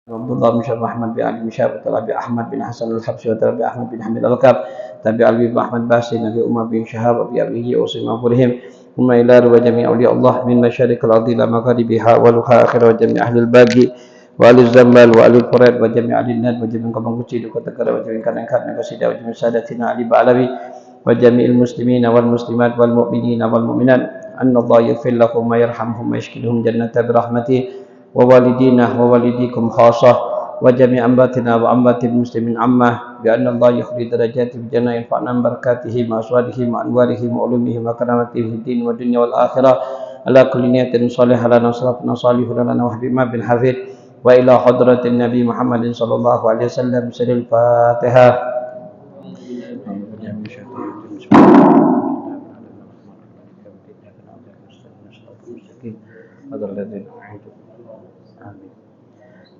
Abdullah bin Syarif Ahmad bin Ali bin Syarif Tabi Ahmad bin Hasan al-Habsyi wa Tabi Ahmad bin Hamid al-Alqab Tabi Ali bin Ahmad Basi Nabi Umar bin Syahab Abi Abihi Usim Afurihim Umma ila wa jami' awliya Allah min masyarikal ardi la magharibiha wa luha akhir wa jami' ahlul bagi wa alil zambal wa alil furaid wa jami' alil nad wa jami' kabang kuci duka tegara wa jami' kanangkat nagasidah wa jami' sadatina Ali ba'alawi wa jami'il muslimina wal muslimat wal mu'minina wal mu'minat anna Allah yaghfir lahum wa yarhamhum wa yashkilhum jannata birahmatihi ووالدينا ووالديكم خاصة وجميع أنباتنا وأنبات المسلمين عامة بأن الله يخرج درجات في الجنة ينفعنا بركاته مع أسوارهم وأنوارهم وعلومهم وكرامتهم في الدين والدنيا والآخرة على كل نية صالحة لنا صلاتنا صالح لنا وحبيبنا بن حفيظ وإلى حضرة النبي محمد صلى الله عليه وسلم سر الفاتحة.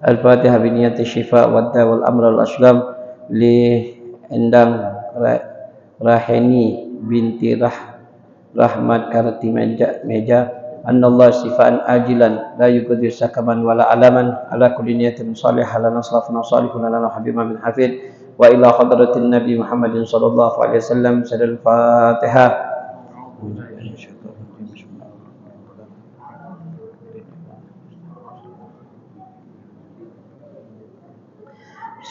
Al-Fatihah biniyati syifa wa wal amr al-aslam li endang raheni binti rahmat karati meja annallahu sifan ajilan la yuqdir sakaman wala alaman ala kulli niyatin salihah lana salafuna salihun lana habibna min hafid wa ila hadratin nabi Muhammadin sallallahu alaihi wasallam sadal Fatihah.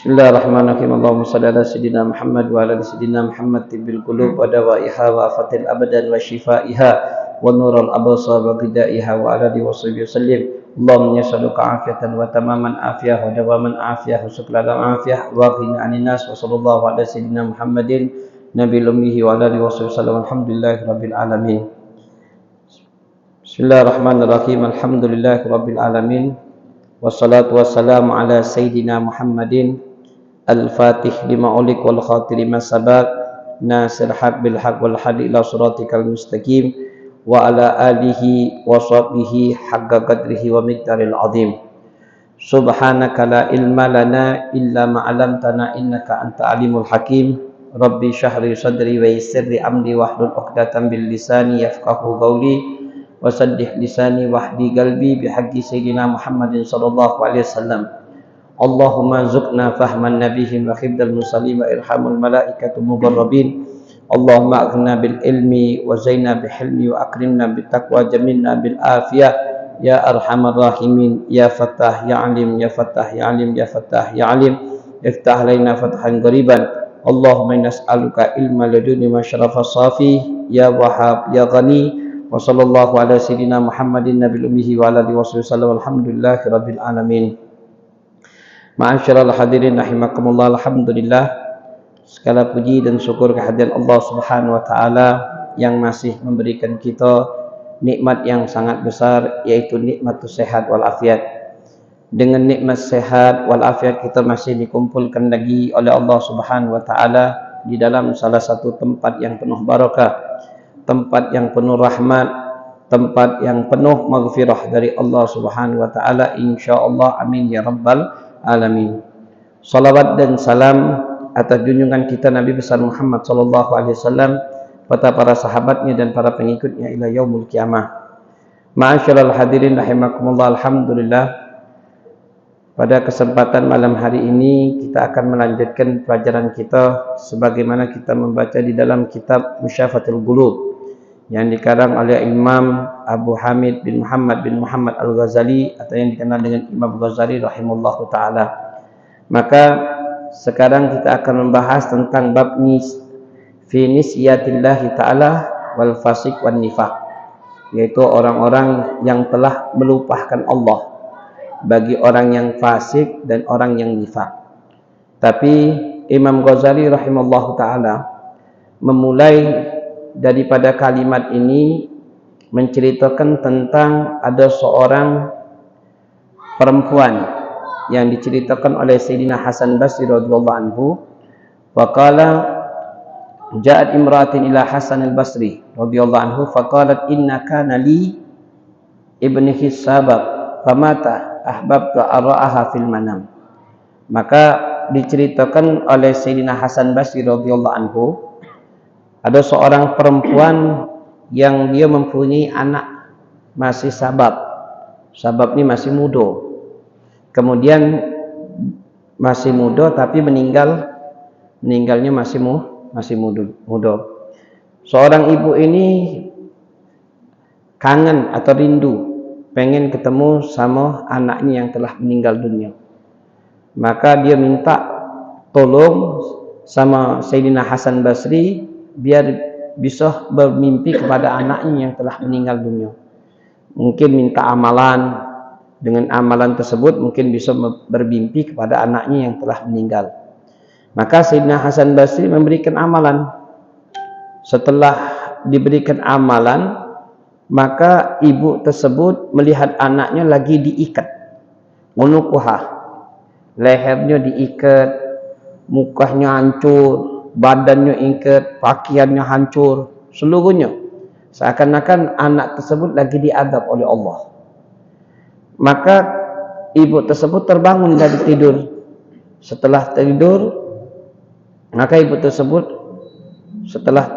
Bismillahirrahmanirrahim. Allahumma salli ala sayyidina Muhammad wa ala sayyidina Muhammad tibbil qulub wa dawaiha wa afatil abadan wa shifaiha wa nurul absar wa ghidaiha wa ala alihi wa sahbihi wasallim. Allahumma yas'aluka afiatan wa tamaman afiyah wa dawaman afiyah wa syukralan afiyah wa qina anin nas wa sallallahu ala sayyidina Muhammadin nabiyil ummihi wa ala alihi wa sahbihi wasallam. Alhamdulillahi rabbil alamin. Bismillahirrahmanirrahim. Alhamdulillahi rabbil alamin. Wassalatu wassalamu ala sayyidina Muhammadin Al-Fatih lima ulik wal khatir lima sabak nasir haq bil haq wal hadi ila suratikal mustaqim wa ala alihi wa sahbihi haqqa qadrihi wa miqdaril azim. Subhanaka la ilma lana illa ma 'allamtana innaka anta alimul hakim. Rabbi shrah li sadri wa yassir li amri wahlul 'uqdatam bil lisani yafqahu qawli wa saddih lisani wahdi qalbi bihaqqi sayyidina Muhammadin sallallahu alaihi wasallam. Allahumma zukna fahman nabihim wa khibdal musallim wa irhamul malaikatu mubarrabin. Allahumma aghna bil ilmi wa zaina bil hilmi wa akrimna bit taqwa jamilna bil afiyah ya arhamar rahimin ya fattah ya alim ya fattah ya alim ya fattah ya alim iftah alaina fathan qariban. Allahumma nas'aluka ilma laduni wa syarafa safi ya wahhab ya ghani wa sallallahu ala sayyidina Muhammadin nabil ummihi wa ala alihi wasallam. Alhamdulillahi rabbil alamin. Ma'asyiral hadirin rahimakumullah. Alhamdulillah, segala puji dan syukur kehadiran Allah Subhanahu wa taala yang masih memberikan kita nikmat yang sangat besar, yaitu nikmat sehat wal afiat. Dengan nikmat sehat wal afiat kita masih dikumpulkan lagi oleh Allah Subhanahu wa taala di dalam salah satu tempat yang penuh barakah, tempat yang penuh rahmat, tempat yang penuh maghfirah dari Allah Subhanahu wa taala, insyaallah. Amin ya rabbal alamin. Salawat dan salam atas junjungan kita Nabi besar Muhammad sallallahu alaihi wasallam, pada para sahabatnya dan para pengikutnya ila yaumul qiyamah. Ma'asyiral hadirin rahimakumullah. Alhamdulillah, pada kesempatan malam hari ini kita akan melanjutkan pelajaran kita sebagaimana kita membaca di dalam kitab Musyafatul Qulub yang dikarang oleh Imam Abu Hamid bin Muhammad Al-Ghazali atau yang dikenal dengan Imam Ghazali rahimahullahu taala. Maka sekarang kita akan membahas tentang bab fi nisyatillahi taala wal fasik wan nifaq, yaitu orang-orang yang telah melupakan Allah, bagi orang yang fasik dan orang yang nifaq. Tapi Imam Ghazali rahimahullahu taala memulai daripada kalimat ini menceritakan tentang ada seorang perempuan yang diceritakan oleh Sayyidina Hasan Basri radhiyallahu anhu. Faqala ja'at imra'atin ila Hasan al-Basri radhiyallahu anhu faqalat inna kana li ibnihi sabab famata ahbabtu ara'aha fil manam. Maka diceritakan oleh Sayyidina Hasan Basri radhiyallahu anhu, ada seorang perempuan yang dia mempunyai anak masih sabab ini masih muda. Kemudian masih muda tapi meninggalnya masih muda. Seorang ibu ini kangen atau rindu, pengen ketemu sama anaknya yang telah meninggal dunia. Maka dia minta tolong sama Sayyidina Hasan Basri biar bisa bermimpi kepada anaknya yang telah meninggal dunia. Mungkin minta amalan, dengan amalan tersebut mungkin bisa bermimpi kepada anaknya yang telah meninggal. Maka Sayyidina Hasan Basri memberikan amalan. Setelah diberikan amalan, maka ibu tersebut melihat anaknya lagi diikat, unukuha, lehernya diikat, mukanya hancur, badannya ikat, pakaiannya hancur, seluruhnya seakan-akan anak tersebut lagi diadab oleh Allah. Maka ibu tersebut terbangun dari tidur. Setelah tidur, maka ibu tersebut setelah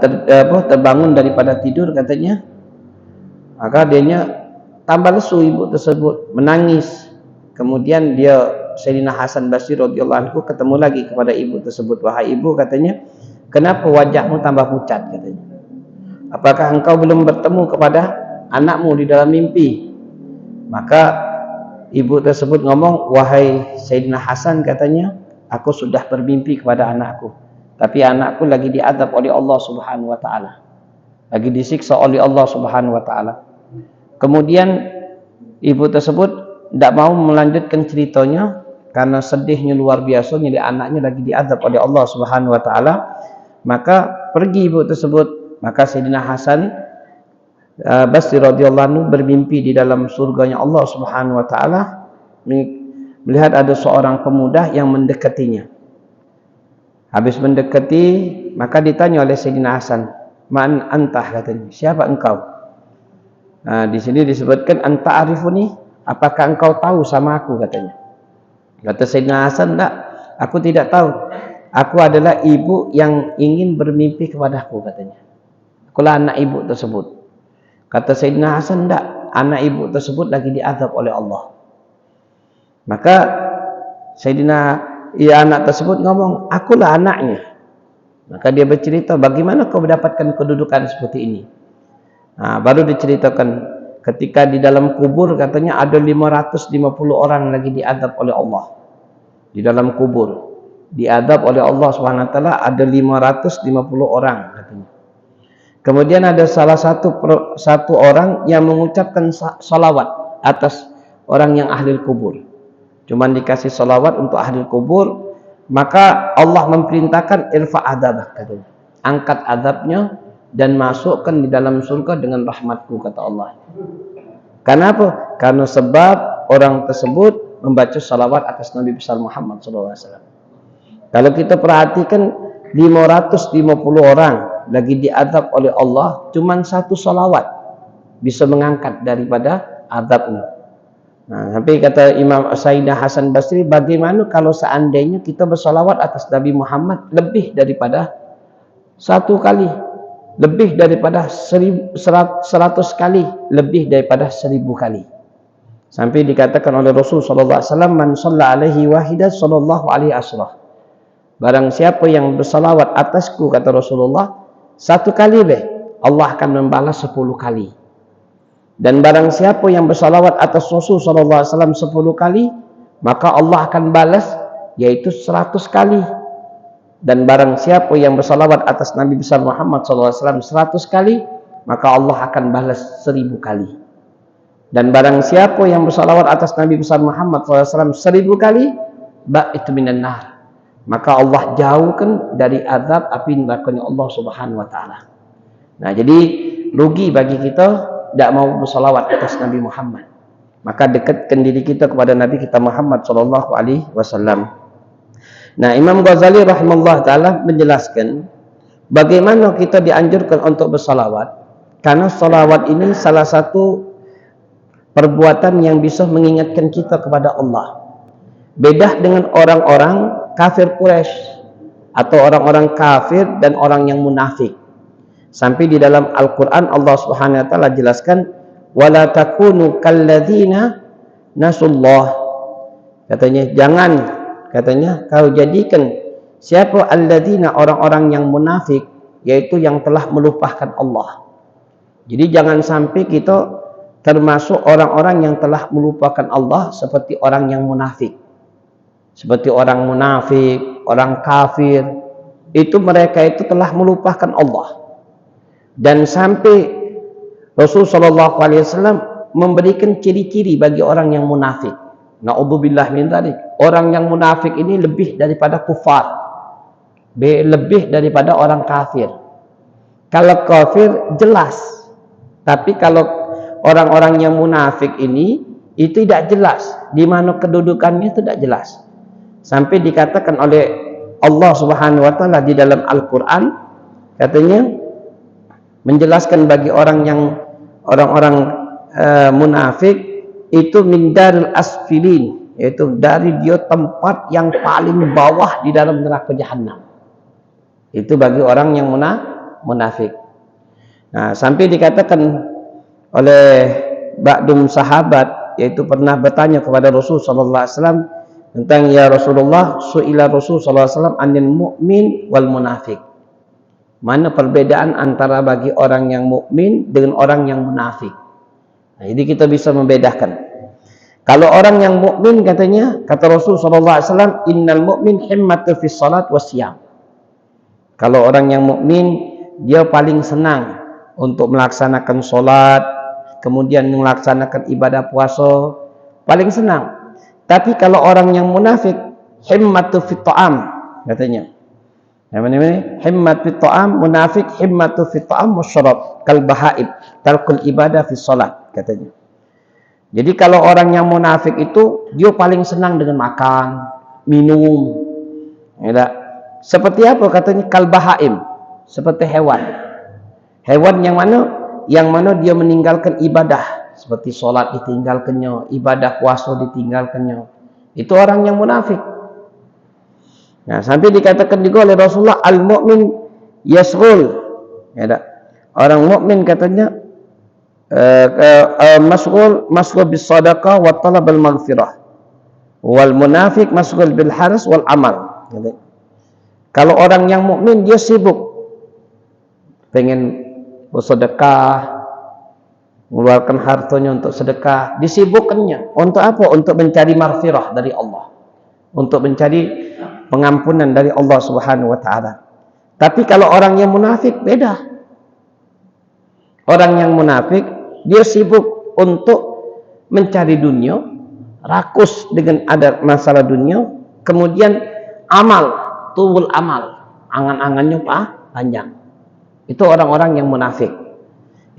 terbangun daripada tidur katanya, maka dianya tambah lesu, ibu tersebut menangis. Kemudian dia Sayyidina Hasan Basri radhiyallahu anhu ketemu lagi kepada ibu tersebut. Wahai ibu, katanya, kenapa wajahmu tambah pucat, katanya. Apakah engkau belum bertemu kepada anakmu di dalam mimpi? Maka ibu tersebut ngomong, wahai Sayyidina Hasan, katanya, aku sudah bermimpi kepada anakku, tapi anakku lagi diadab oleh Allah Subhanahu wa taala. Lagi disiksa oleh Allah Subhanahu wa taala. Kemudian ibu tersebut tidak mau melanjutkan ceritanya karena sedihnya luar biasa, jadi anaknya lagi diadab oleh Allah Subhanahu wa taala. Maka pergi ibu tersebut. Maka Sayyidina Hasan Basri radhiyallahu anhu bermimpi di dalam surganya Allah Subhanahu wa taala, melihat ada seorang pemuda yang mendekatinya. Habis mendekati, maka ditanya oleh Sayyidina Hasan, "Man antah?" katanya. "Siapa engkau?" Nah, di sini disebutkan anta arifuni, apakah engkau tahu sama aku, katanya. Kata Sayyidina Hasan, "Enggak, aku tidak tahu. Aku adalah ibu yang ingin bermimpi kepadaku," katanya. Akulah anak ibu tersebut. Kata Sayyidina Hasan, "Enggak, anak ibu tersebut lagi diazab oleh Allah." Maka anak tersebut ngomong, "Akulah anaknya." Maka dia bercerita, bagaimana kau mendapatkan kedudukan seperti ini? Nah, baru diceritakan ketika di dalam kubur, katanya ada 550 orang lagi diadab oleh Allah. Di dalam kubur diadab oleh Allah Subhanahu wa taala ada 550 orang, katanya. Kemudian ada salah satu orang yang mengucapkan salawat atas orang yang ahli kubur. Cuman dikasih salawat untuk ahli kubur, maka Allah memerintahkan irfa adabah, katanya. Angkat adabnya dan masukkan di dalam surga dengan rahmatku, kata Allah. Kenapa? Karena sebab orang tersebut membaca salawat atas Nabi besar Muhammad SAW. Kalau kita perhatikan 550 orang lagi diadab oleh Allah, cuman satu salawat bisa mengangkat daripada adabnya. Nah, tapi kata Imam Sayyidina Hasan Basri, bagaimana kalau seandainya kita bersalawat atas Nabi Muhammad lebih daripada 1 kali, lebih daripada 100 kali, lebih daripada 1000 kali. Sampai dikatakan oleh Rasul sallallahu alaihi wasallam, "Man shalla alaihi wahidan sallallahu alaihi asrah." Barang siapa yang bersalawat atasku, kata Rasulullah, 1 kali Allah akan membalas 10 kali. Dan barang siapa yang bersalawat atas Rasul sallallahu alaihi wasallam 10 kali, maka Allah akan balas yaitu 100 kali. Dan barang siapa yang bersalawat atas Nabi besar Muhammad sallallahu alaihi wasallam 100 kali, maka Allah akan balas 1000 kali. Dan barang siapa yang bersalawat atas Nabi besar Muhammad sallallahu alaihi wasallam 1000 kali, ba'it minan nar, maka Allah jauhkan dari azab api nerakanya Allah Subhanahu wa taala. Nah, jadi rugi bagi kita tidak mau bersalawat atas Nabi Muhammad. Maka dekatkan diri kita kepada Nabi kita Muhammad sallallahu alaihi wasallam. Nah, Imam Ghazali rahimahullah taala menjelaskan bagaimana kita dianjurkan untuk bersalawat, karena salawat ini salah satu perbuatan yang bisa mengingatkan kita kepada Allah. Beda dengan orang-orang kafir Quraisy atau orang-orang kafir dan orang yang munafik. Sampai di dalam Al-Quran Allah Subhanahu wa taala jelaskan, wala takunu kalladzina nasullah. Katanya jangan katanya, kau jadikan siapa alladzina, orang-orang yang munafik, yaitu yang telah melupakan Allah. Jadi jangan sampai kita termasuk orang-orang yang telah melupakan Allah seperti orang yang munafik. Seperti orang munafik, orang kafir, itu mereka itu telah melupakan Allah. Dan sampai Rasulullah SAW memberikan ciri-ciri bagi orang yang munafik. Na'udzubillah min dzalik. Orang yang munafik ini lebih daripada kufar, lebih daripada orang kafir. Kalau kafir jelas, tapi kalau orang-orang yang munafik ini itu tidak jelas di mana kedudukannya, tidak jelas. Sampai dikatakan oleh Allah Subhanahu wa taala di dalam Al-Qur'an, katanya menjelaskan bagi orang-orang munafik itu min daril asfilin, yaitu dari dia tempat yang paling bawah di dalam neraka jahanam. Itu bagi orang yang munafik. Nah, sampai dikatakan oleh ba'dum sahabat, yaitu pernah bertanya kepada Rasul sallallahu alaihi wasallam tentang, ya Rasulullah, su'ila Rasul sallallahu alaihi wasallam anil mu'min wal munafik. Mana perbedaan antara bagi orang yang mukmin dengan orang yang munafik? Nah, jadi kita bisa membedakan. Kalau orang yang mukmin, katanya, kata Rasul sallallahu alaihi wasallam, innal mu'min himmatu fis salat wasyam. Kalau orang yang mukmin, dia paling senang untuk melaksanakan salat, kemudian melaksanakan ibadah puasa, paling senang. Tapi kalau orang yang munafik, himmatu fit ta'am, katanya. Himmat fit ta'am, munafik himmatu fit ta'am wasyarab kal bahaib tarkul ibadah fi salat, katanya. Jadi kalau orang yang munafik itu dia paling senang dengan makan, minum. Ya, seperti apa katanya? Kal bahaim, seperti hewan. Hewan yang mana dia meninggalkan ibadah, seperti salat ditinggalkannya, ibadah puasa ditinggalkannya. Itu orang yang munafik. Nah, sampai dikatakan juga oleh Rasulullah, al-mu'min yasghul. Ya, orang mukmin katanya masghul bis sadaqah wa talab al maghfirah. Wal munafik masghul bil haras wal amal. Kalau orang yang mukmin dia sibuk pengen bersedekah, mengeluarkan hartanya untuk sedekah, disibukkannya untuk apa? Untuk mencari maghfirah dari Allah, untuk mencari pengampunan dari Allah Subhanahu wa taala. Tapi kalau orang yang munafik beda. Orang yang munafik dia sibuk untuk mencari dunia, rakus dengan ada masalah dunia, kemudian amal, tuwul amal, angan-angannya panjang. Itu orang-orang yang munafik.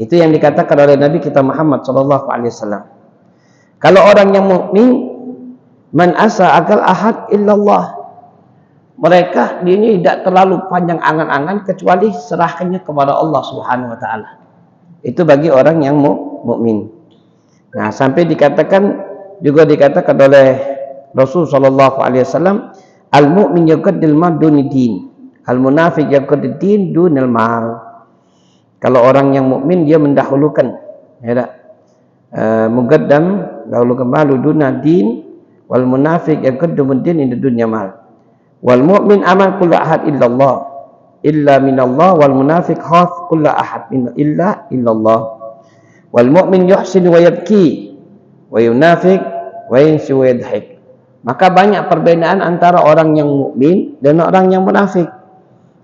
Itu yang dikatakan oleh Nabi kita Muhammad sallallahu alaihi wasallam. Kalau orang yang mukmin, man asa akal ahad illallah. Mereka ini tidak terlalu panjang angan-angan kecuali serahkannya kepada Allah Subhanahu wa taala. Itu bagi orang yang mukmin. Nah, sampai dikatakan oleh Rasul sallallahu alaihi wasallam, al-mu'min yaqaddil mal duni din, al-munafiq yaqaddid din dunal mal. Kalau orang yang mukmin dia mendahulukan, ya tak? Muqaddam, dahulukan malu duna din, wal munafiq yaqaddimud din inda dunya mal. Wal mu'min amal kullu ahad illallah illa minallah, wal munafiq khaf kullu ahad illa illallah. Wal mu'min yuhsin wa yabki wa yunafiq wa yansi wa yadhik. Maka banyak perbedaan antara orang yang mukmin dan orang yang munafik.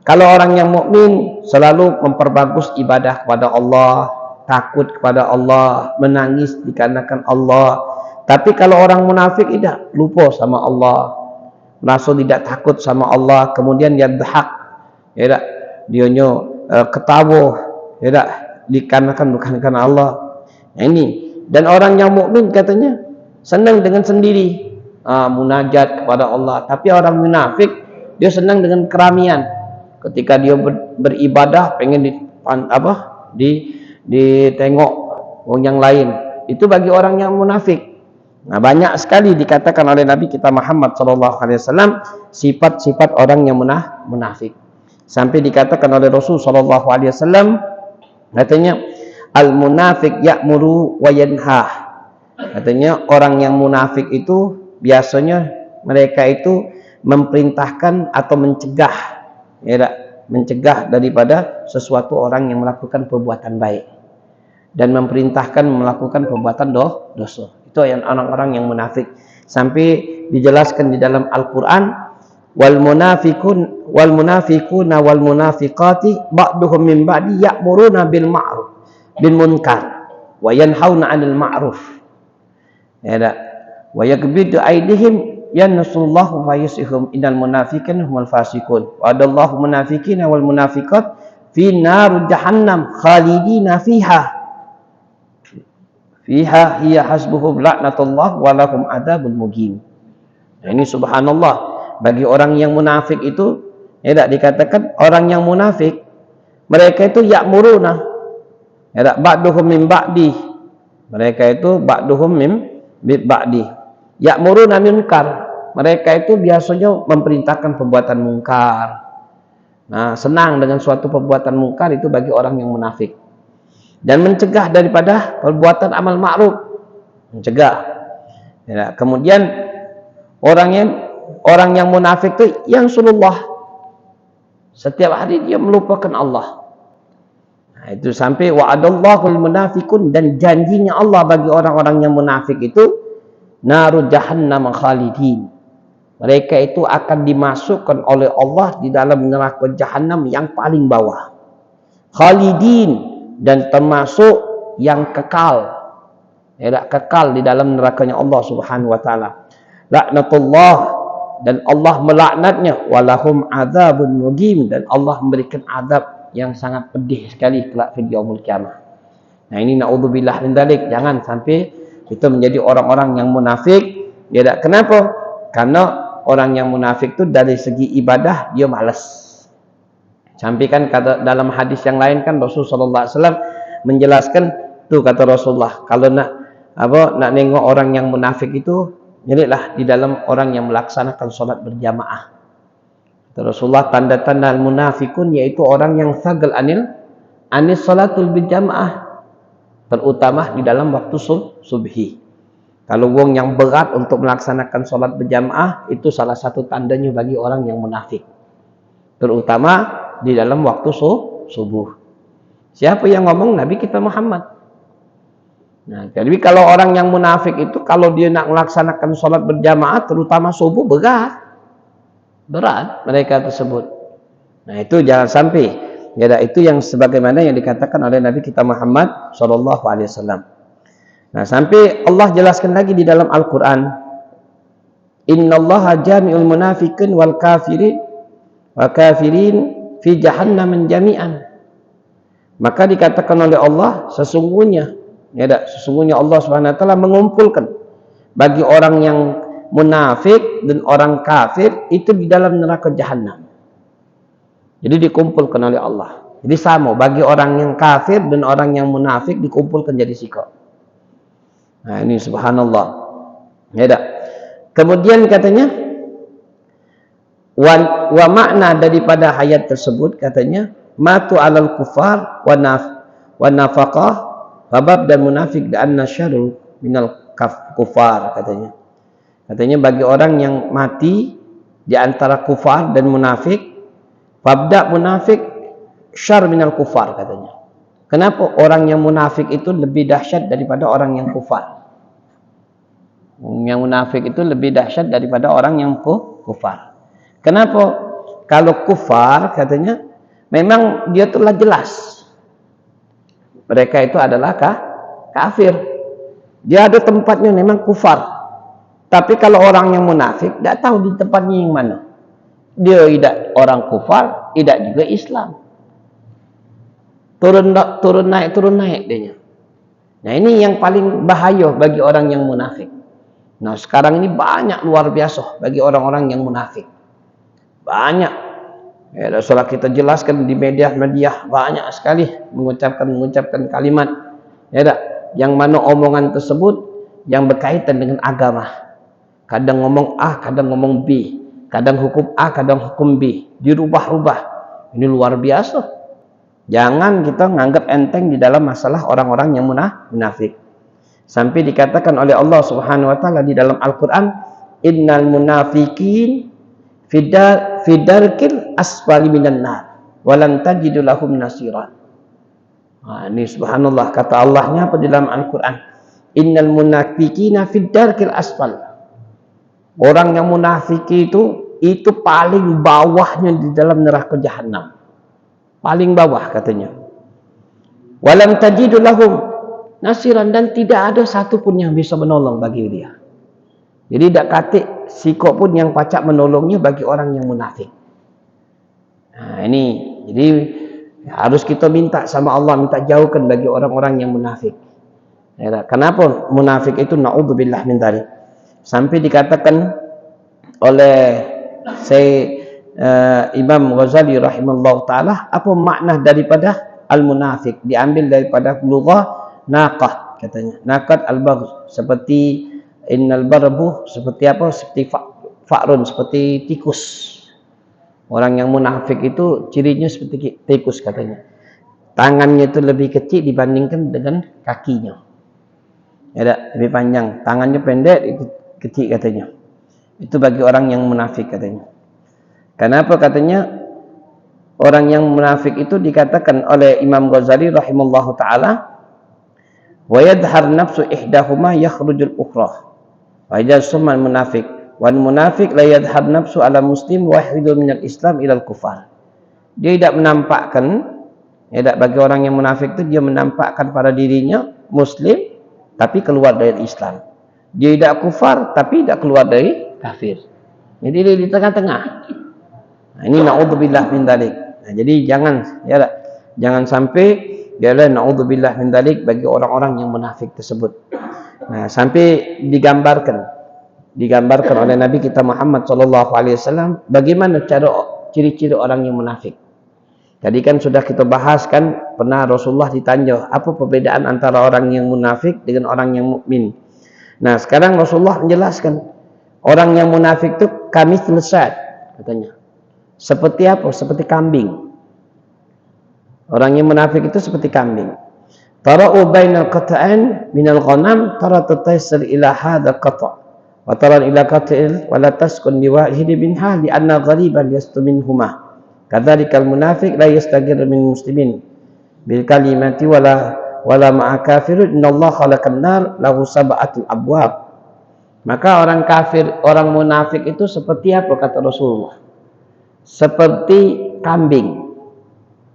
Kalau orang yang mukmin selalu memperbagus ibadah kepada Allah, takut kepada Allah, menangis dikarenakan Allah. Tapi kalau orang munafik tidak, lupa sama Allah, merasa tidak takut sama Allah, kemudian dia dhahak, ya tak, dia ketawa, ya tak, dikarenakan bukan karena Allah. Nah, ini. Dan orang yang mukmin katanya senang dengan sendiri, munajat kepada Allah. Tapi orang munafik dia senang dengan keramaian. Ketika dia beribadah pengen ditengok orang yang lain. Itu bagi orang yang munafik. Nah, banyak sekali dikatakan oleh Nabi kita Muhammad SAW sifat-sifat orang yang munafik. Sampai dikatakan oleh Rasul SAW, katanya, al-munafiq ya'muru wa yanha. Katanya orang yang munafik itu biasanya mereka itu memperintahkan atau mencegah, ya tak? Mencegah daripada sesuatu orang yang melakukan perbuatan baik dan memerintahkan melakukan perbuatan dosa. Itu yang orang-orang yang munafik. Sampai dijelaskan di dalam Al-Qur'an, wal munafiquna wal munafiqati ba'duhum min ba'di ya'muruna bil munkar wa yanhauna 'anil ma'ruf. Ya tak? Wa yakbidu aydihim yannasullahu wa yusihum innal munafiqina humul fasiqun wa adallahu munafiqina wal munafiqat fi nar jahannam khalidina fiha hiya hasbuhum laknatullah wa lahum adzabun muqim. Nah, ini subhanallah, bagi orang yang munafik itu, ya tak, dikatakan orang yang munafik mereka itu ya'muruna, ya tak, ba'duhum min ba'di, mereka itu ba'duhum min ba'di, ya'muruna munkar, mereka itu biasanya memperintahkan perbuatan mungkar. Nah, senang dengan suatu perbuatan mungkar itu bagi orang yang munafik. Dan mencegah daripada perbuatan amal ma'ruf, mencegah. Ya, kemudian orang yang munafik itu yang Rasulullah setiap hari dia melupakan Allah. Nah, itu sampai wa'adallahul munafiqun, dan janjinya Allah bagi orang-orang yang munafik itu naru jahannam khalidin. Mereka itu akan dimasukkan oleh Allah di dalam neraka Jahannam yang paling bawah. Khalidin, dan termasuk yang kekal. Ya, kekal di dalam nerakanya Allah Subhanahu wa taala. Laknatullah, dan Allah melaknatnya, walahum adzabun muqim, dan Allah memberikan azab yang sangat pedih sekali kelak di yaumul kiamah. Nah, ini naudzubillah min dzalik, jangan sampai kita menjadi orang-orang yang munafik. Ya, kenapa? Karena orang yang munafik itu dari segi ibadah dia malas. Sampai kan kata dalam hadis yang lain kan Rasulullah SAW menjelaskan tuh, kata Rasulullah, kalau nak nengok orang yang munafik itu, nyarilah di dalam orang yang melaksanakan sholat berjamaah. Kata Rasulullah, tanda-tanda munafikun yaitu orang yang sagal anis sholatul berjamaah, terutama di dalam waktu subhi. Kalau wong yang berat untuk melaksanakan sholat berjamaah, itu salah satu tandanya bagi orang yang munafik, terutama di dalam waktu subuh. Siapa yang ngomong? Nabi kita Muhammad. Nah, jadi kalau orang yang munafik itu, kalau dia nak melaksanakan sholat berjamaah, terutama subuh, berat mereka tersebut. Nah, itu jangan sampai. Ya, itu yang sebagaimana yang dikatakan oleh Nabi kita Muhammad SAW. Nah, sampai Allah jelaskan lagi di dalam Al-Quran, innallaha jami'ul munafiqin wal kafirin fi jahannam jami'an. Maka dikatakan oleh Allah, sesungguhnya Allah Subhanahu wa taala mengumpulkan bagi orang yang munafik dan orang kafir itu di dalam neraka Jahannam. Jadi dikumpulkan oleh Allah. Jadi sama bagi orang yang kafir dan orang yang munafik dikumpulkan jadi sikap. Nah, ini subhanallah. Ya tak? Kemudian katanya wa makna daripada ayat tersebut, katanya matu alal kufar wa nafaqah, babab dan munafik dan nasyarul minal kufar, katanya bagi orang yang mati di antara kufar dan munafik, babda munafik syar minal kufar, katanya. Kenapa orang yang munafik itu lebih dahsyat daripada orang yang kufar? Yang munafik itu lebih dahsyat daripada orang yang kufar. Kenapa? Kalau kufar, katanya, memang dia telah jelas mereka itu adalah kafir. Dia ada tempatnya memang kufar. Tapi kalau orang yang munafik, tidak tahu di tempatnya yang mana. Dia tidak orang kufar, tidak juga Islam. Turun naik dia. Nah, ini yang paling bahaya bagi orang yang munafik. Nah, sekarang ini banyak luar biasa bagi orang-orang yang munafik. Banyak. Ya, Rasulullah kita jelaskan di media banyak sekali mengucapkan kalimat, ya tak? Yang mana omongan tersebut yang berkaitan dengan agama. Kadang ngomong A, kadang ngomong B, kadang hukum A, kadang hukum B, dirubah-rubah. Ini luar biasa. Jangan kita menganggap enteng di dalam masalah orang-orang yang munafik. Sampai dikatakan oleh Allah Subhanahu wa taala di dalam Al-Qur'an, innal munafiqin fidarkil asfali minan nar walan tajidu lahum nasiran. Ini subhanallah, kata Allahnya apa di dalam Al-Quran, innal munafiqina fidarkil asfal. Orang yang munafik itu paling bawahnya di dalam neraka jahanam, paling bawah katanya. Walam tajidu lahum nasiran, dan tidak ada satu pun yang bisa menolong bagi dia. Jadi tak katik sikok pun yang pacak menolongnya bagi orang yang munafik. Ini jadi harus kita minta sama Allah, minta jauhkan bagi orang-orang yang munafik. Kenapa munafik itu? Na'udzubillah min dzalik. Sampai dikatakan oleh Imam Ghazali rahimahullah ta'ala, apa makna daripada al-munafik? Diambil daripada lughah naqah, katanya. Naqat al-bagh, seperti innal barbu, seperti apa? Seperti fa'run, seperti tikus. Orang yang munafik itu cirinya seperti tikus, katanya. Tangannya itu lebih kecil dibandingkan dengan kakinya. Ya, lebih panjang. Tangannya pendek, itu kecil, katanya. Itu bagi orang yang munafik, katanya. Kenapa katanya orang yang munafik itu dikatakan oleh Imam Ghazali rahimahullahu ta'ala, wa yadhhar nafsu ihdahuma yakhrujul ukhra. Wa idza summa munafik wan munafik la yadhhab nafsu ala muslim wahidu minal islam ilal kufar. Dia tidak menampakkan, bagi orang yang munafik itu dia menampakkan pada dirinya muslim tapi keluar dari Islam. Dia tidak kufar tapi tidak keluar dari kafir. Jadi dia di tengah-tengah. Ini na'udzubillah min dzalik. Jadi jangan sampai na'udzubillah min dzalik bagi orang-orang yang munafik tersebut. Sampai digambarkan oleh Nabi kita Muhammad SAW bagaimana cara ciri-ciri orang yang munafik. Tadi kan sudah kita bahas kan, pernah Rasulullah ditanya apa perbedaan antara orang yang munafik dengan orang yang mukmin. Sekarang Rasulullah menjelaskan orang yang munafik itu kami selesai, katanya. Seperti apa? Seperti kambing. Orang yang munafik itu seperti kambing. Tara'u bainal qata'an minal ghanam tara tataysir ila hadha qata' wa tara ila qata'il wa la taskun bi wahidi minha li anna ghariban yastu minhuma. Kadzalikal munafik la yastagir min muslimin bil kalimati wala ma'a kafir innallaha khalaqan nar lahu sab'atul abwab. Maka orang kafir, orang munafik itu seperti apa kata Rasulullah? Seperti kambing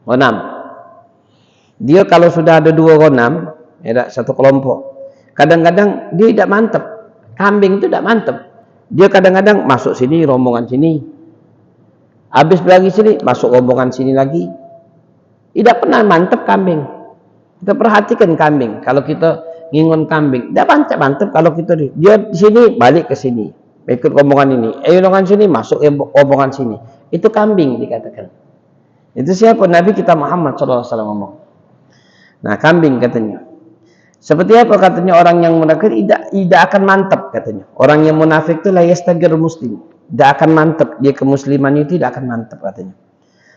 ghanam. Dia kalau sudah ada dua ghanam, satu kelompok, kadang-kadang dia tidak mantap. Kambing itu tidak mantap. Dia kadang-kadang masuk sini, rombongan sini. Habis lagi sini, masuk rombongan sini lagi. Tidak pernah mantap kambing. Kita perhatikan kambing. Kalau kita ngingon kambing, tidak mantap kalau kita dia di sini balik ke sini, ikut rombongan ini. Rombongan sini masuk rombongan sini. Itu kambing dikatakan. Itu siapa? Nabi kita Muhammad SAW ngomong. Kambing katanya. Seperti apa katanya orang yang munafik? Tidak akan mantap katanya. Orang yang munafik itu la yastagir muslim. Tidak akan mantap, dia kemusliman itu tidak akan mantap katanya.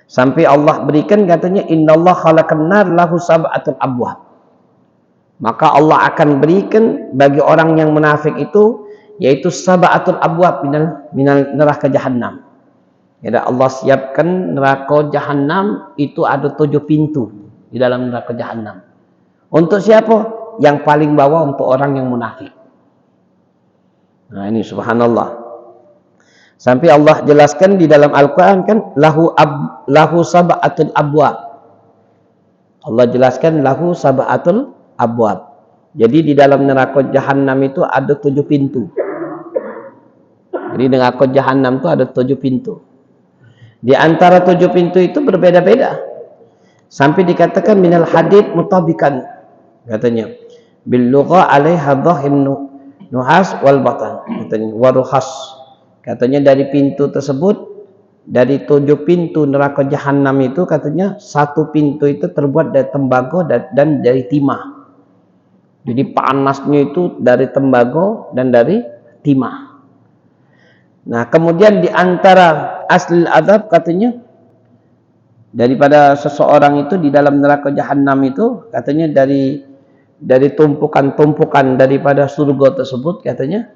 Sampai Allah berikan katanya innallaha khalaqan nar lahu sab'atul abwab. Maka Allah akan berikan bagi orang yang munafik itu yaitu sab'atul abwab minal neraka jahannam. Allah siapkan neraka jahannam itu ada 7 pintu di dalam neraka jahannam. Untuk siapa? Yang paling bawah untuk orang yang munafik. Ini subhanallah. Sampai Allah jelaskan di dalam Al-Quran kan lahu sab'atul abwab. Allah jelaskan lahu sab'atul abwab. Jadi di dalam neraka jahannam itu ada 7 pintu. Jadi neraka jahannam itu ada 7 pintu. Di antara 7 pintu itu berbeda-beda. Sampai dikatakan minal hadid mutabikan, katanya. Bil lugha 'alaiha dhahim nuhas wal batan, katanya waruhas. Katanya dari pintu tersebut, dari 7 pintu neraka jahannam itu katanya satu pintu itu terbuat dari tembaga dan dari timah. Jadi panasnya itu dari tembaga dan dari timah. Kemudian di antara asli azab katanya daripada seseorang itu di dalam neraka jahannam itu katanya dari tumpukan-tumpukan daripada surga tersebut katanya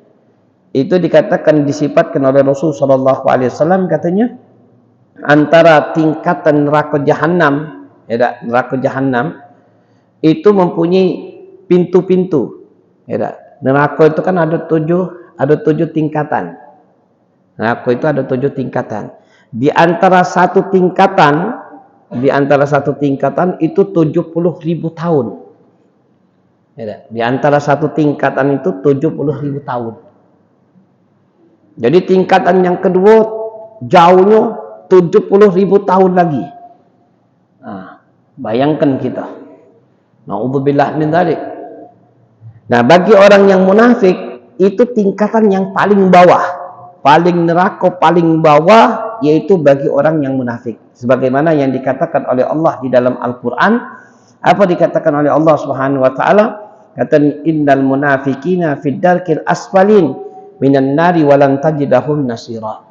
itu dikatakan disifatkan oleh Rasul sallallahu alaihi wasallam katanya antara tingkatan neraka jahanam, ya tak? Neraka jahanam itu mempunyai pintu-pintu. Ya tak? Neraka itu kan ada tujuh tingkatan. Neraka itu ada 7 tingkatan. Di antara satu tingkatan itu 70.000 tahun. Ya tak? Di antara satu tingkatan itu 70.000 tahun. Jadi tingkatan yang kedua jauhnya 70.000 tahun lagi. Nah, bayangkan kita. Na'udzubillah min dzalik. Nah, bagi orang yang munafik itu tingkatan yang paling bawah, paling neraka paling bawah, yaitu bagi orang yang munafik. Sebagaimana yang dikatakan oleh Allah di dalam Al-Qur'an, apa dikatakan oleh Allah Subhanahu wa taala? Kata innal munafiqina fid darkil asfalin minan nari walan tajidahum nasira.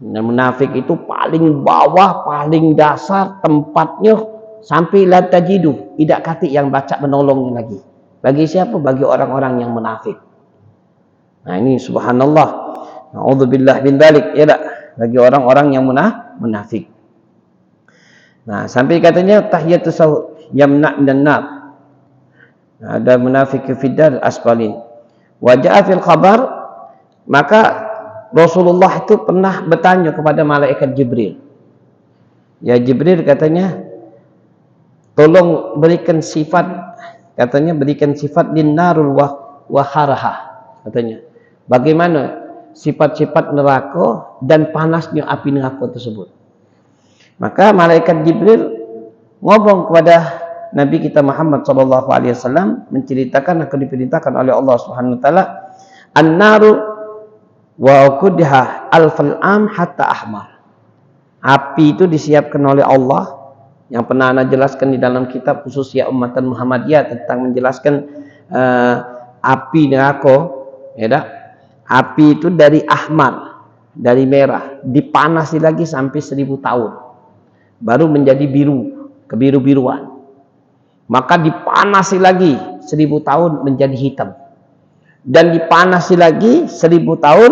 Nah, munafik itu paling bawah, paling dasar tempatnya sampai la tajidu, tidak kati yang baca menolongnya lagi. Bagi siapa? Bagi orang-orang yang munafik. Nah, ini subhanallah. Na'udzubillah min dzalik, ya tak? Bagi orang-orang yang munafik. Nah, sampai katanya tahiyatus yamna' minan nar. Nah, ada munafik fi dar asfalin. Wa ja'a fil khabar, maka Rasulullah itu pernah bertanya kepada malaikat Jibril. Ya Jibril katanya, tolong berikan sifat, katanya berikan sifat linnarul waharaha, katanya. Bagaimana sifat-sifat neraka dan panasnya api neraka tersebut. Maka malaikat Jibril ngomong kepada Nabi kita Muhammad sallallahu alaihi wasallam, menceritakan akan diperintahkan oleh Allah Subhanahu wa taala, an-naru wa qudha alfal am hatta ahmar. Api itu disiapkan oleh Allah, yang pernah ana jelaskan di dalam kitab khususnya ummatan Muhammadiyah tentang menjelaskan api neraka, ya dah. Api itu dari ahmar, dari merah, dipanasi lagi sampai 1000 tahun. Baru menjadi biru, kebiru-biruan. Maka dipanasi lagi 1000 tahun menjadi hitam. Dan dipanasi lagi 1000 tahun,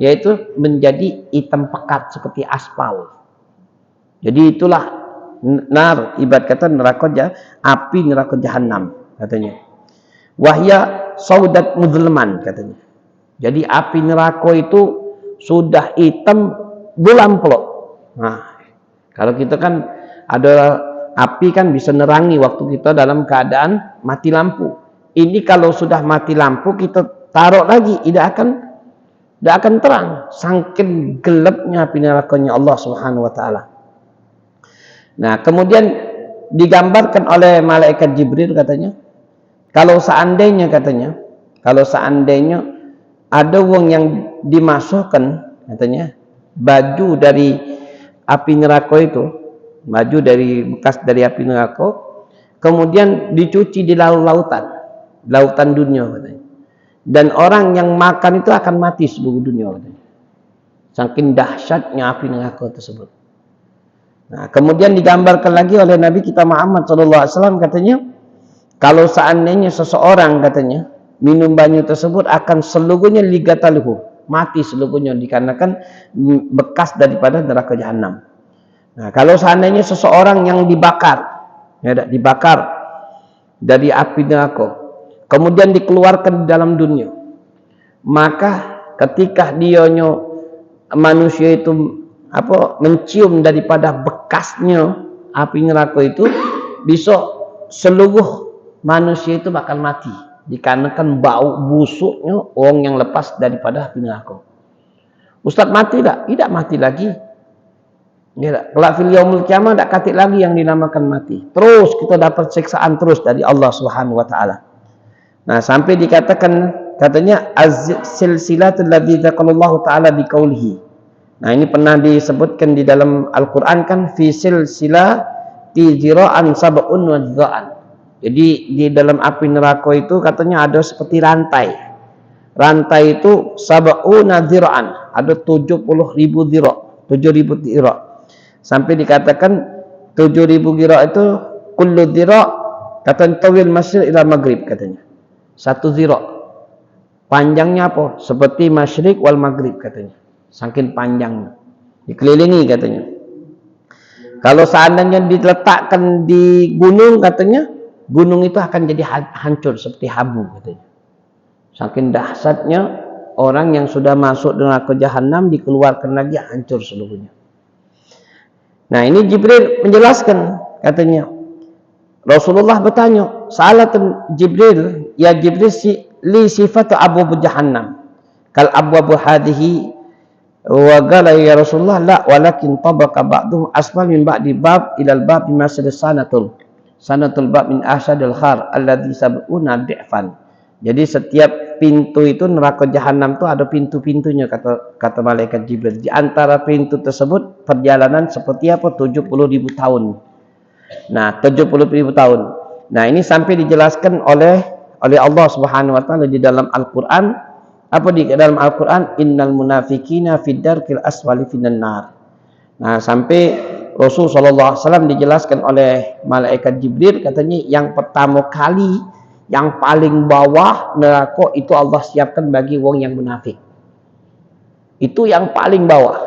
yaitu menjadi hitam pekat seperti aspal. Jadi itulah nar, ibarat kata neraka, api neraka jahanam katanya. Wahya saudat muzlaman katanya. Jadi api neraka itu sudah hitam bulam pelok. Nah, kalau kita kan ada api kan bisa nerangi waktu kita dalam keadaan mati lampu. Ini kalau sudah mati lampu kita taruh lagi, tidak akan terang. Saking gelapnya api nerakanya Allah Subhanahu wa taala. Nah, kemudian digambarkan oleh malaikat Jibril katanya, kalau seandainya ada wong yang dimasukkan katanya baju dari api neraka itu, baju dari bekas dari api neraka, kemudian dicuci di lautan dunia katanya. Dan orang yang makan itu akan mati seluruh dunia katanya. Saking dahsyatnya api neraka tersebut. Nah, kemudian digambarkan lagi oleh Nabi kita Muhammad SAW katanya, kalau seandainya seseorang katanya minum banyu tersebut akan seluruhnya ligataluhu, mati seluruhnya dikarenakan bekas daripada neraka jahanam. Nah, kalau seandainya seseorang yang dibakar dari api neraka, kemudian dikeluarkan di dalam dunia, maka ketika manusia itu mencium daripada bekasnya api neraka itu, besok seluruh manusia itu bakal mati dikarenakan bau busuknya orang yang lepas daripada api neraka. Ustaz mati tak? Tidak mati lagi. Kelak fil yaumil qiyamah tak katik lagi yang dinamakan mati. Terus kita dapat siksaan terus dari Allah Subhanahu wa taala. Nah, sampai dikatakan katanya az-silsilatul ladzi dzaqallahu taala biqaulihi. Nah, ini pernah disebutkan di dalam Al-Qur'an kan, fi silsilati zira'an sab'un wa dzira'an. Jadi di dalam api neraka itu katanya ada seperti rantai. Rantai itu sab'una dzira'an, ada 70.000 dzira', 7.000 dzira'. Sampai dikatakan 7.000 dzira' itu kullu dzira' katan tawil masyriq ila maghrib katanya. Satu dzira'. Panjangnya apa? Seperti masyrik wal maghrib katanya. Saking panjangnya. Dikelilingi katanya. Kalau seandainya diletakkan di gunung katanya, gunung itu akan jadi hancur seperti habu katanya. Saking dahsyatnya orang yang sudah masuk neraka jahanam dikeluarkan lagi hancur seluruhnya. Nah, ini Jibril menjelaskan katanya. Rasulullah bertanya, "Sa'alatan Jibril, ya Jibril li sifatu abwab jahannam. Kal abwab hadhihi wa qala ya Rasulullah la walakin tabaqa ba'dhum asfal min ba'di bab ila al-bab bima sanatul bab min asyadil khar alladhi sab'una di'fan." Jadi setiap pintu itu neraka jahanam itu ada pintu-pintunya kata malaikat Jibril. Di antara pintu tersebut perjalanan seperti apa? 70.000 tahun. Nah, 70.000 tahun. Nah, ini sampai dijelaskan oleh Allah Subhanahu wa taala di dalam Al-Qur'an. Apa di dalam Al-Qur'an? Innal munafiqina fid darkil asfali finan nar. Nah, sampai Rasul sallallahu alaihi wasallam dijelaskan oleh malaikat Jibril katanya yang pertama kali yang paling bawah neraka itu Allah siapkan bagi wong yang munafik. Itu yang paling bawah.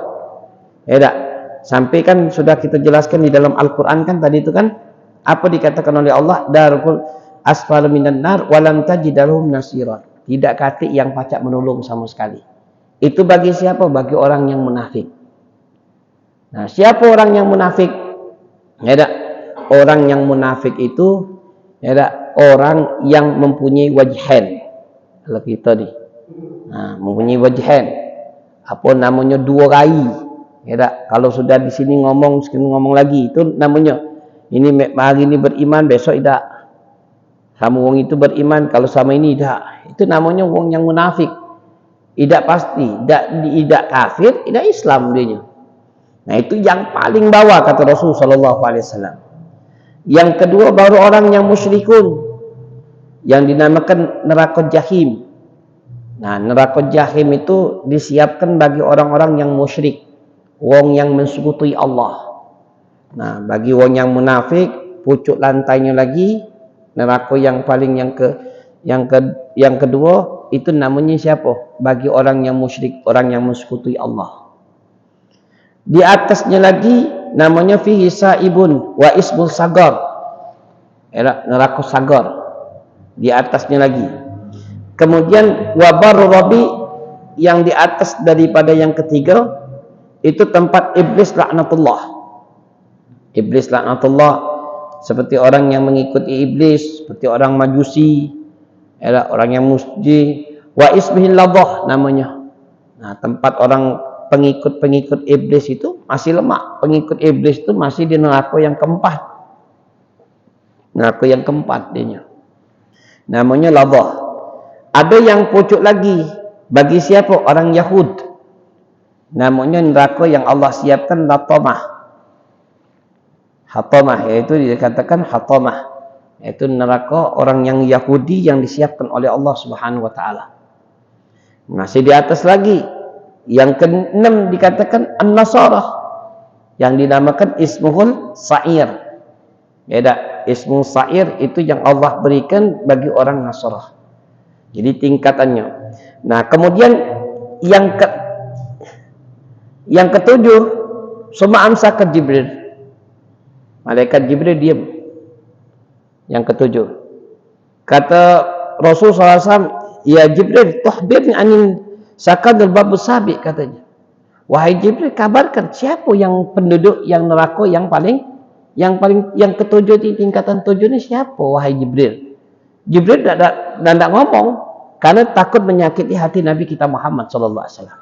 Ya tak? Sampai kan sudah kita jelaskan di dalam Al-Quran kan tadi itu kan apa dikatakan oleh Allah, darul asfal minan nar walam tajidalhum nasira. Tidak kata yang pacak menolong sama sekali. Itu bagi siapa? Bagi orang yang munafik. Nah, siapa orang yang munafik? Ya tak? Orang yang munafik itu ya tak? Orang yang mempunyai wajhan. Kalau kita ni. Nah, mempunyai wajhan. Apa namanya? Dua rai. Ya tak? Kalau sudah di sini ngomong lagi, itu namanya ini hari ini beriman, besok tidak. Sama wong itu beriman, kalau sama ini tidak. Itu namanya wong yang munafik. Tidak pasti, tidak kafir, tidak Islam dia. Nah, itu yang paling bawah kata Rasul sallallahu alaihi wasallam. Yang kedua baru orang yang musyrikun yang dinamakan neraka jahim. Nah, neraka jahim itu disiapkan bagi orang-orang yang musyrik. Wong yang mensekutuai Allah. Nah, bagi wong yang munafik, pucuk lantainya lagi neraka yang paling yang kedua itu namanya siapa? Bagi orang yang musyrik, orang yang mensekutuai Allah. Di atasnya lagi namanya fihi saibun wa ismul sagar. Neraka sagar. Di atasnya lagi. Kemudian wabarur rabi yang di atas daripada yang ketiga itu tempat iblis laknatullah. Iblis laknatullah seperti orang yang mengikuti iblis, seperti orang majusi, orang yang musji, wa ismihil ladhah namanya. Nah, tempat orang pengikut iblis itu masih lemah. Pengikut iblis itu masih di neraka yang keempat. Neraka yang keempat dia. Namanya ladhah. Ada yang pucuk lagi bagi siapa? Orang Yahud. Namanya neraka yang Allah siapkan hatamah. Hatamah yaitu dikatakan hatamah. Yaitu neraka orang yang Yahudi yang disiapkan oleh Allah Subhanahu wa taala. Masih di atas lagi. Yang keenam dikatakan an-nasara yang dinamakan ismuhul sa'ir. Ya tak? Ismul sa'ir itu yang Allah berikan bagi orang Nasrani. Jadi tingkatannya. Nah, kemudian yang ketujuh, summa amsaka Jibril. Malaikat Jibril diam. Yang ketujuh. Kata Rasul SAW, ya Jibril, tuhbirni anin sakadul babus sabi katanya. Wahai Jibril, kabarkan siapa yang penduduk yang neraka yang ketujuh di tingkatan tujuh ini siapa wahai Jibril? Jibril tidak ngomong karena takut menyakiti hati Nabi kita Muhammad sallallahu alaihi wasallam.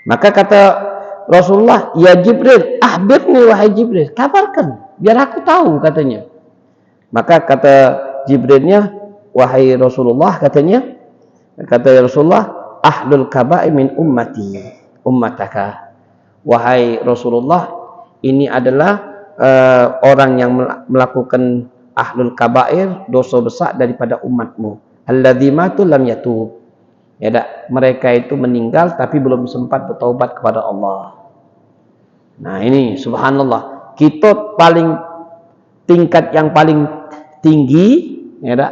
Maka kata Rasulullah, ya Jibril, ahbirni wahai Jibril, kabarkan biar aku tahu katanya. Maka kata Jibrilnya, wahai Rasulullah kata Rasulullah, ahlul kaba'i min ummataka. Wahai Rasulullah, ini adalah orang yang melakukan ahlul kaba'ir, dosa besar daripada umatmu. Alladzi matu lam yatub. Ya tak? Mereka itu meninggal tapi belum sempat bertaubat kepada Allah. Nah, ini subhanallah. Kita tingkat yang paling tinggi, ya tak?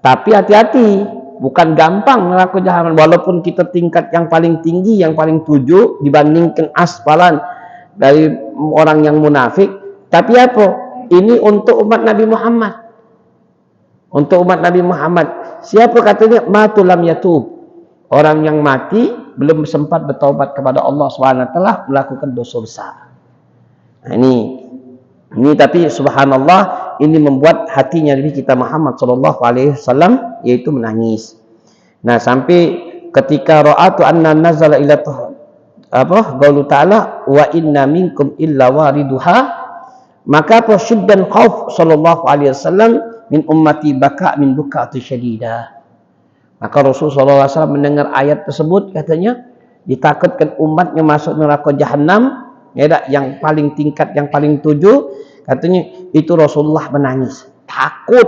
Tapi hati-hati Bukan gampang neraka jahanam, walaupun kita tingkat yang paling tinggi, yang paling tujuh dibandingkan aspalan dari orang yang munafik. Tapi apa? Ini untuk umat Nabi Muhammad. Untuk umat Nabi Muhammad. Siapa katanya? Matulam yatub. Orang yang mati belum sempat bertaubat kepada Allah SWT melakukan dosa besar. Nah, ini tapi subhanallah, ini membuat hatinya Nabi kita Muhammad SAW yaitu menangis. Nah, sampai ketika ra'atu anna nazala ila qaulu ta'ala wa inna minkum illa wariduha, maka syiddan khauf sallallahu alaihi wasallam min ummati baka min buka'ati syadida. Maka Rasulullah SAW mendengar ayat tersebut, katanya ditakutkan umatnya masuk neraka jahanam, ya, yang paling tingkat yang paling tujuh, katanya itu Rasulullah menangis, takut,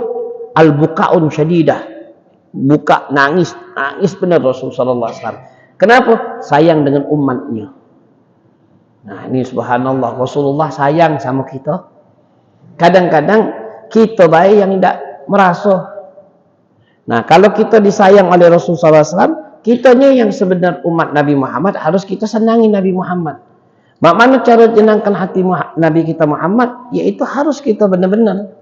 al-buka'un syadidah, buka nangis benar Rasulullah SAW. Kenapa? Sayang dengan umatnya. Nah, ini subhanallah, Rasulullah sayang sama kita. Kadang-kadang kita baik yang tidak merasa. Nah, kalau kita disayang oleh Rasulullah SAW, kitanya yang sebenar umat Nabi Muhammad harus kita senangi Nabi Muhammad. Bagaimana cara jenangkan hati Nabi kita Muhammad? Yaitu harus kita benar-benar,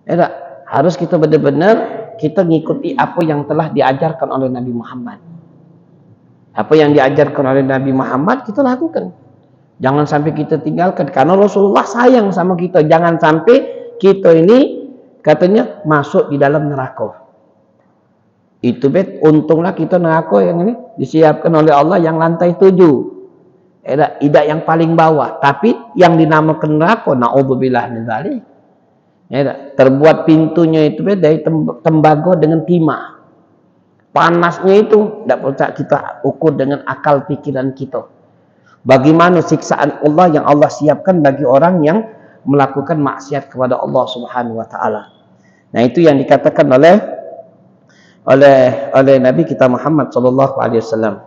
ya, harus kita benar-benar kita mengikuti apa yang telah diajarkan oleh Nabi Muhammad. Apa yang diajarkan oleh Nabi Muhammad kita lakukan. Jangan sampai kita tinggalkan, karena Rasulullah sayang sama kita. Jangan sampai kita ini katanya masuk di dalam neraka. Itu untunglah kita neraka yang ini disiapkan oleh Allah yang lantai 7. Tidak yang paling bawah, tapi yang dinamakan neraka, naudzubillah min dzalik. Terbuat pintunya itu dari tembaga dengan timah. Panasnya itu tidak bisa kita ukur dengan akal pikiran kita. Bagaimana siksaan Allah yang Allah siapkan bagi orang yang melakukan maksiat kepada Allah Subhanahu wa taala. Nah, itu yang dikatakan oleh Nabi kita Muhammad sallallahu alaihi wasallam.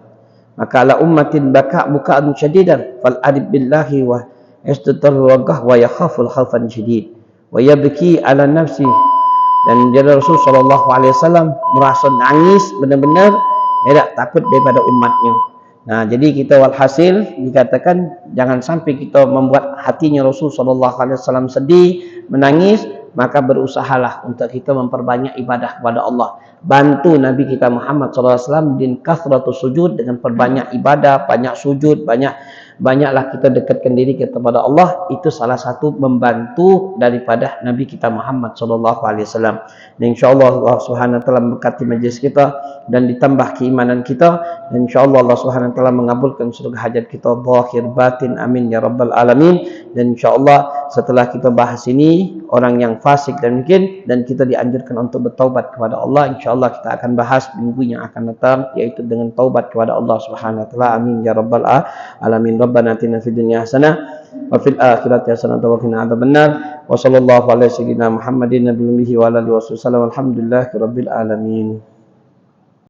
Maka ala ummatin baka buka'an syadidan fal adib billahi wa yastatarru waqah wa yakhaful khaufan syadid wa yabki ala nafsi. Dan jadi Rasul sallallahu alaihi wasallam merasa nangis benar-benar, tidak takut daripada umatnya. Nah, jadi kita walhasil dikatakan jangan sampai kita membuat hatinya Rasul sallallahu alaihi wasallam sedih, menangis. Maka berusahalah untuk kita memperbanyak ibadah kepada Allah. Bantu Nabi kita Muhammad SAW din kathratus sujud, dengan perbanyak ibadah, banyak sujud, banyaklah kita dekatkan diri kita kepada Allah. Itu salah satu membantu daripada Nabi kita Muhammad SAW. Dan insyaAllah Allah Subhanahu wa taala memberkati majlis kita dan ditambah keimanan kita. Dan insyaAllah Allah Subhanahu wa taala mengabulkan seluruh hajat kita zahir batin, amin ya rabbal alamin. Dan insyaAllah setelah kita bahas ini, orang yang fasik dan mungkin, dan kita dianjurkan untuk bertaubat kepada Allah, insyaallah kita akan bahas minggu yang akan datang, yaitu dengan taubat kepada Allah Subhanahu wa taala. Amin ya rabbal alamin. Rabbana atina fid dunya hasanah wa fil akhirati hasanah wa qina adzabannar. Wa sallallahu ala sayyidina Muhammadin nabiyyi wa alihi wasallam. Alhamdulillahirabbil alamin.